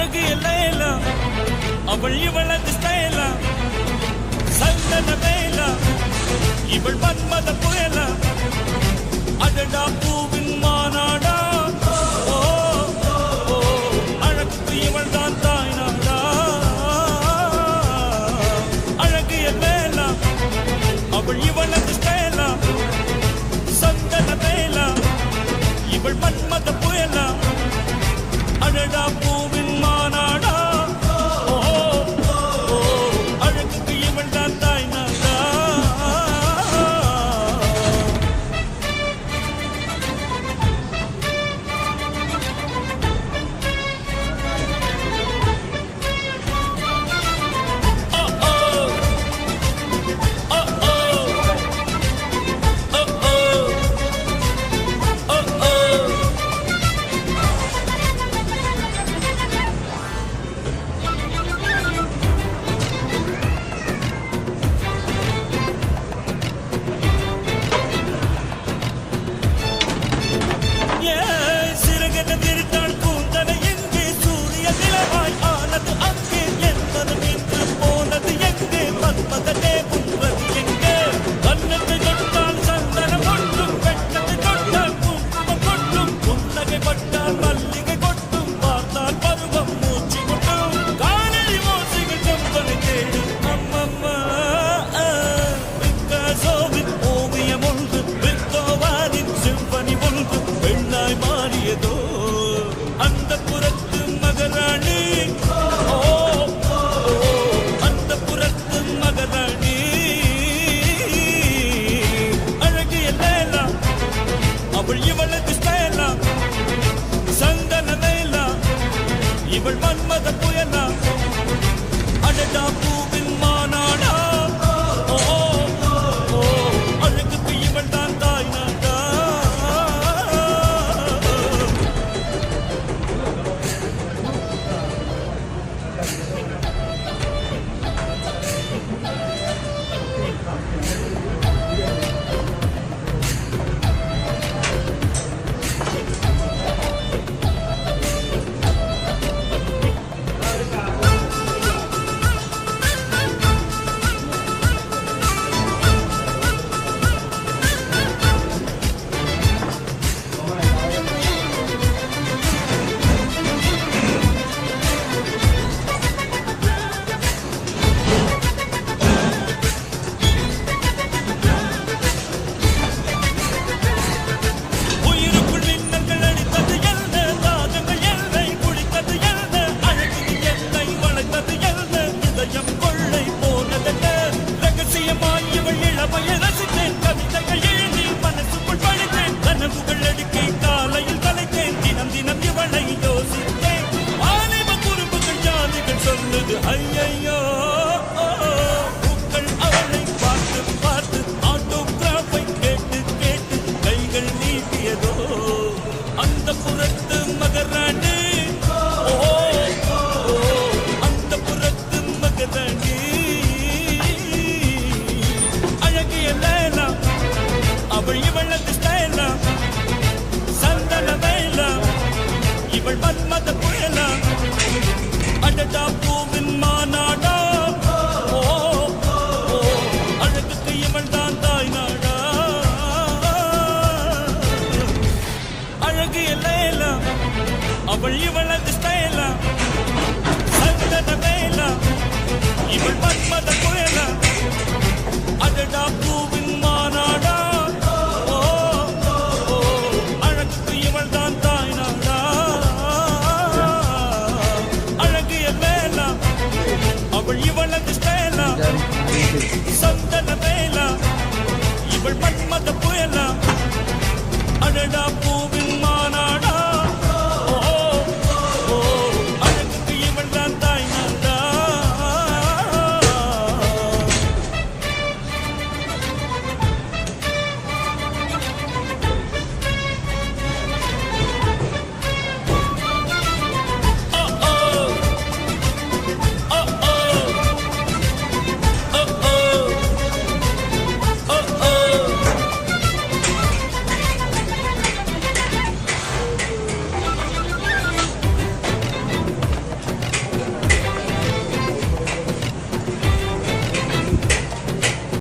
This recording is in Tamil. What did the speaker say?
அழகு எல்லையில அவள் இவளது ஸ்டைல சந்தன வேல இவள் மன்மத புயல அடடா பூவின் மாநாடா ஓ ஓ அழகுக்கு இவள் தான் தாய் நாடா அழகு எல்லையில அவள் இவளது ஸ்டைல சந்தன வேல இவள் மன்மத புயல அடடா பூவின் மாநாடா ஓ ஓ அழகுக்கு இவள் தான் தாய் நாடா இவள் மன்மத புயலா அடடா பூவின் மாநாடா ஓ ஓ அழகுக்கு இவள் தான் தாய் நாடா ஐயோ பூக்கள் அவளை பார்த்து பார்த்து ஆட்டோகிராஃபை கேட்டு கேட்டு கைகள் நீட்டியதோ அந்த புறத்து மகராணி ஓ அந்த புறத்து மகராணி அழகிய லைலா அவள் இவளது ஸ்டைலா சந்தன வேலா இவள் மன்மத புயலா அடடா பூவின் மாநாடா ஓ ஓ அழகுக்கு இவள் தான் தாய் நாடா அழகு எல்லையில அவள் இவளது ஸ்டைலா சந்தன வேலா இவள் மன்மத புயலா அடடா பூவின் மாநாடா ஓ ஓ அழகுக்கு இவள் தான் தாய் நாடா அவள் இவளது ஸ்டைலா சந்தன வேலா இவள் மன்மத புயலா அடடா பூ